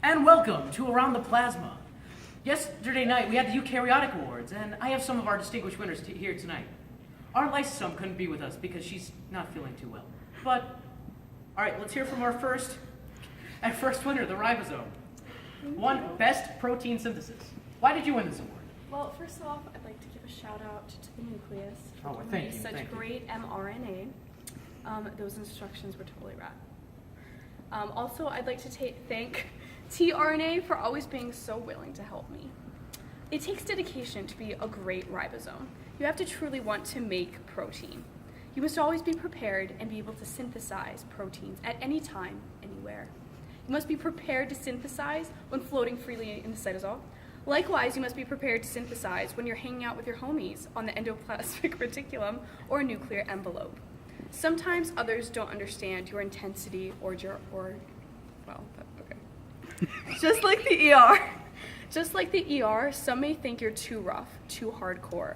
And welcome to Around the Plasma. Yesterday night we had the Eukaryotic Awards, and I have some of our distinguished winners here tonight. Our lysosome couldn't be with us because she's not feeling too well. But, alright, let's hear from our first winner, the ribosome. Won Best Protein Synthesis. Why did you win this award? Well, first off, I'd like to give a shout out to the nucleus for giving thank me you, such thank you. great mRNA. Those instructions were totally rad. Also, I'd like to thank tRNA for always being so willing to help me. It takes dedication to be a great ribosome. You have to truly want to make protein. You must always be prepared and be able to synthesize proteins at any time, anywhere. You must be prepared to synthesize when floating freely in the cytosol. Likewise, you must be prepared to synthesize when you're hanging out with your homies on the endoplasmic reticulum or nuclear envelope. Sometimes others don't understand your intensity okay. Just like the ER, some may think you're too rough, too hardcore.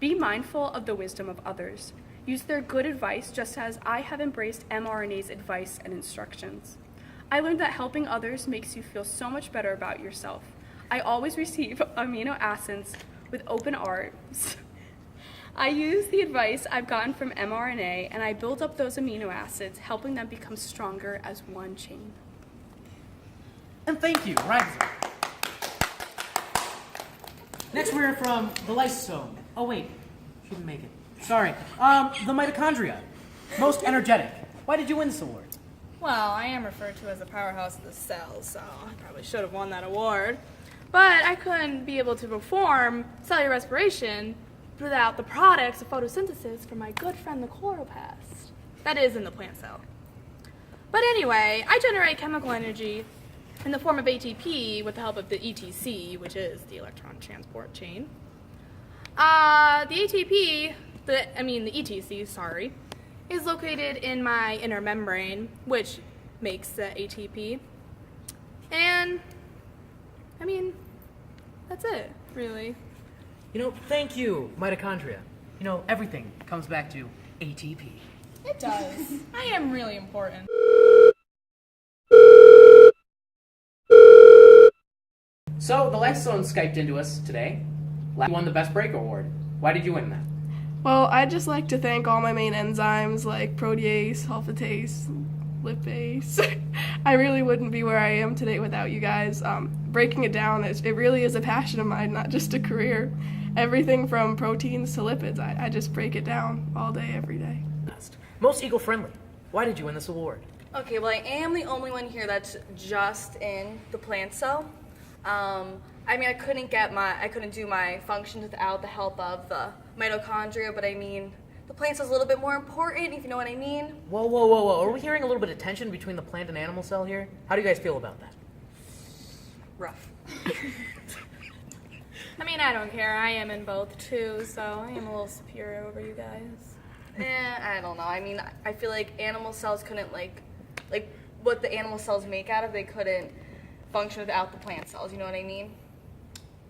Be mindful of the wisdom of others. Use their good advice just as I have embraced mRNA's advice and instructions. I learned that helping others makes you feel so much better about yourself. I always receive amino acids with open arms. I use the advice I've gotten from mRNA and I build up those amino acids, helping them become stronger as one chain. And thank you, ribosome. Next we hear from the lysosome. Oh wait, she didn't make it. Sorry. The mitochondria. Most energetic. Why did you win this award? Well, I am referred to as the powerhouse of the cell, so I probably should have won that award. But I couldn't be able to perform cellular respiration without the products of photosynthesis from my good friend the chloroplast. That is in the plant cell. But anyway, I generate chemical energy in the form of ATP with the help of the ETC, which is the electron transport chain. The ETC, sorry, is located in my inner membrane, which makes the ATP. And, that's it, really. Thank you, mitochondria. Everything comes back to ATP. It does. I am really important. So, the lysosome Skyped into us today. You won the Best Breaker Award. Why did you win that? Well, I'd just like to thank all my main enzymes like protease, sulfatase, lipase. I really wouldn't be where I am today without you guys. Breaking it down, it really is a passion of mine, not just a career. Everything from proteins to lipids, I just break it down all day, every day. Most eco-friendly. Why did you win this award? Okay, well, I am the only one here that's just in the plant cell. I couldn't do my functions without the help of the mitochondria, but the plant cell's a little bit more important, if you know what I mean. Whoa. Are we hearing a little bit of tension between the plant and animal cell here? How do you guys feel about that? Rough. I don't care. I am in both, too, so I am a little superior over you guys. I don't know. I feel like animal cells couldn't, like what the animal cells make out of, they couldn't function without the plant cells, you know what I mean?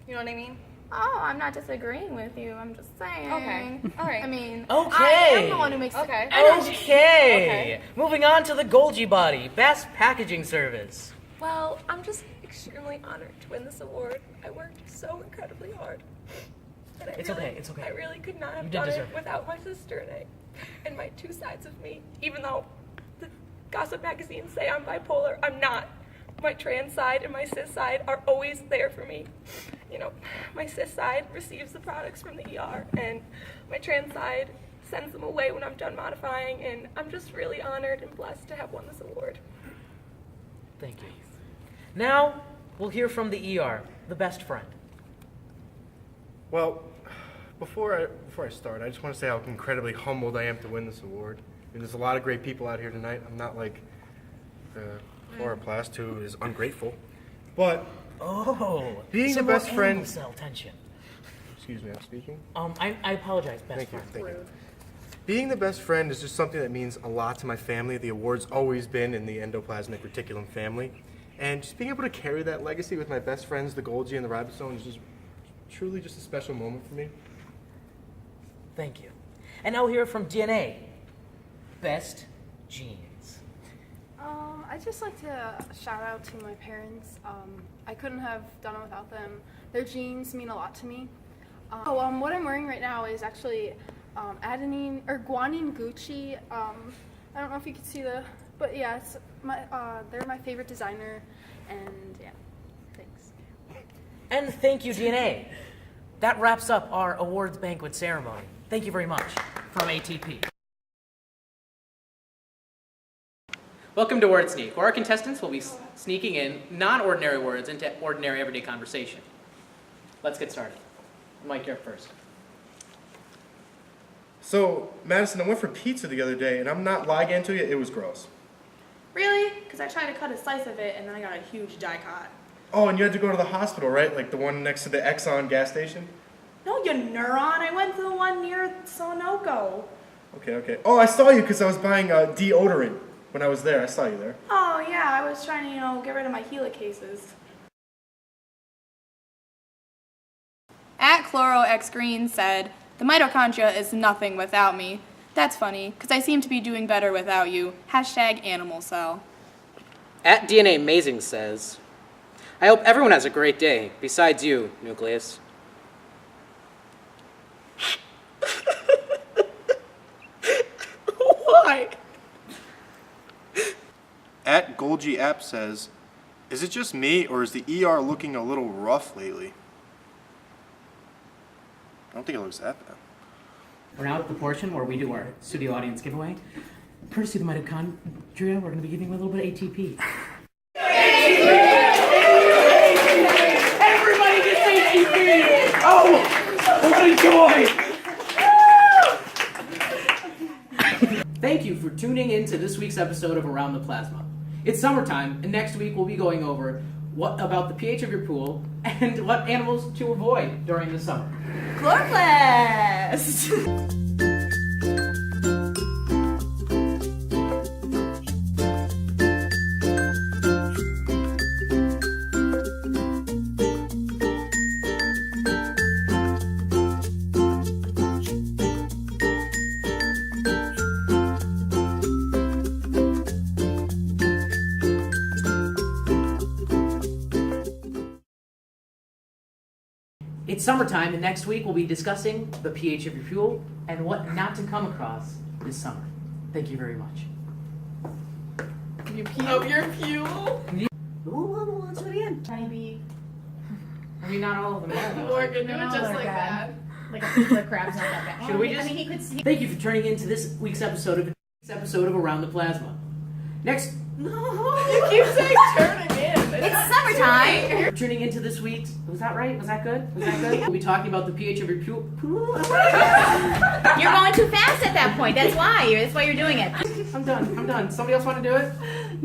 You know what I mean? Oh, I'm not disagreeing with you. I'm just saying. Okay. All right. Okay. I am the one who makes Okay. energy. Okay. Moving on to the Golgi Body, Best Packaging Service. Well, I'm just extremely honored to win this award. I worked so incredibly hard. And It's okay. I really could not You have did done deserve it it. without my sister and my two sides of me. Even though the gossip magazines say I'm bipolar, I'm not. My trans side and my cis side are always there for me. My cis side receives the products from the ER, and my trans side sends them away when I'm done modifying, and I'm just really honored and blessed to have won this award. Thank you. Now, we'll hear from the ER, the best friend. Well, before I start, I just want to say how incredibly humbled I am to win this award. There's a lot of great people out here tonight. I'm not like the chloroplast who is ungrateful. But being the best friend. Cell tension. Excuse me, I'm speaking. I apologize, best Thank you. friend. Thank you. Being the best friend is just something that means a lot to my family. The award's always been in the endoplasmic reticulum family. And just being able to carry that legacy with my best friends, the Golgi and the ribosome, is just truly just a special moment for me. Thank you. And now we'll hear from DNA. Best genes. I'd just like to shout out to my parents. I couldn't have done it without them. Their genes mean a lot to me. What I'm wearing right now is actually adenine or guanine Gucci. I don't know if you can see but yeah, it's they're my favorite designer, and yeah, thanks. And thank you, DNA. That wraps up our awards banquet ceremony. Thank you very much from ATP. Welcome to Word Sneak, where our contestants will be sneaking in non-ordinary words into ordinary everyday conversation. Let's get started. Mike, you're up first. So, Madison, I went for pizza the other day, and I'm not lying to you, it was gross. Really? Because I tried to cut a slice of it and then I got a huge die-cut. Oh, and you had to go to the hospital, right? Like the one next to the Exxon gas station? No, you neuron. I went to the one near Sonoco. Okay. Oh, I saw you because I was buying deodorant when I was there. I saw you there. Oh, yeah, I was trying to, get rid of my helicases. At Chloro Green said, "The mitochondria is nothing without me. That's funny, because I seem to be doing better without you. #animal cell." At DNA Amazing says, "I hope everyone has a great day, besides you, Nucleus." Why? At Golgi App says, "Is it just me, or is the ER looking a little rough lately?" I don't think it looks that bad. We're now at the portion where we do our studio audience giveaway. Courtesy of the mitochondria, we're going to be giving away a little bit of ATP. Everybody gets ATP! Oh, what a joy! Thank you for tuning in to this week's episode of Around the Plasma. It's summertime, and next week we'll be going over what about the pH of your pool and what animals to avoid during the summer. Chloroplast! It's summertime, and next week we'll be discussing the pH of your fuel and what not to come across this summer. Thank you very much. Of your fuel? Ooh, let's do it again. Honeybee. I mean, not all of them are, though. Morgan, No, you're just they're like bad. that. Like a piece of crab's not that bad. Should we I just- mean, he could see. Thank you for tuning in to this week's episode of Around the Plasma. Next, You keep saying turning in. It's summertime. you're tuning into this week's. Was that right? Was that good? Was that good? We'll be talking about the pH of your pool. You're going too fast at that point. That's why. That's why you're doing it. I'm done. Somebody else want to do it?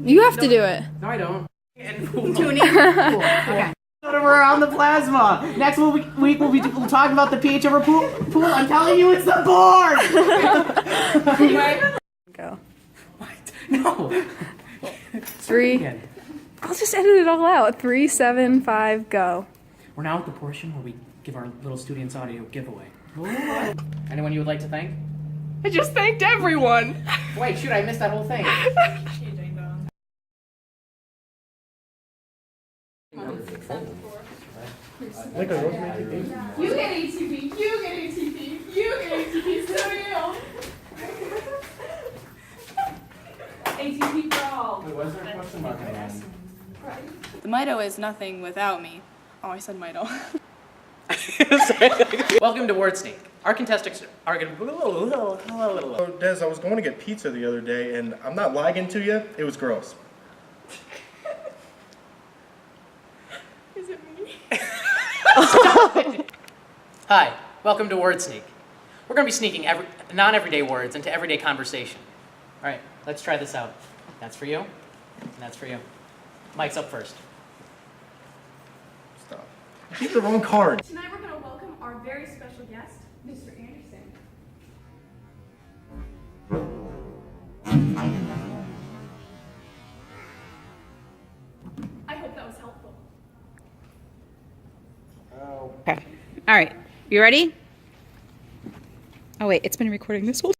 You have to do it. No, I don't. And Tune in. Cool. Okay. Around the Plasma. Next week we'll be talking about the pH of our pool. I'm telling you, it's the board. Go. What? No. 3. Again. I'll just edit it all out. 3, 7, 5, go. We're now at the portion where we give our little students audio giveaway. Anyone you would like to thank? I just thanked everyone. Wait, shoot, I missed that whole thing. Like a rosemary cake? You get ATP. You get ATP. You get ATP. So you. ATP for all. Wait, was there a question mark on that? The mito is nothing without me. Oh, I said mito. Welcome to Word Sneak. Our contestants are going to... So, Des, I was going to get pizza the other day, and I'm not lying to you, it was gross. Is it me? Hi, welcome to Word Sneak. We're going to be sneaking non-everyday words into everyday conversation. All right, let's try this out. That's for you, and that's for you. Mike's up first. Stop. You keep the wrong card. Tonight we're going to welcome our very special guest, Mr. Anderson. I hope that was helpful. Okay. All right. You ready? Oh wait, it's been recording this whole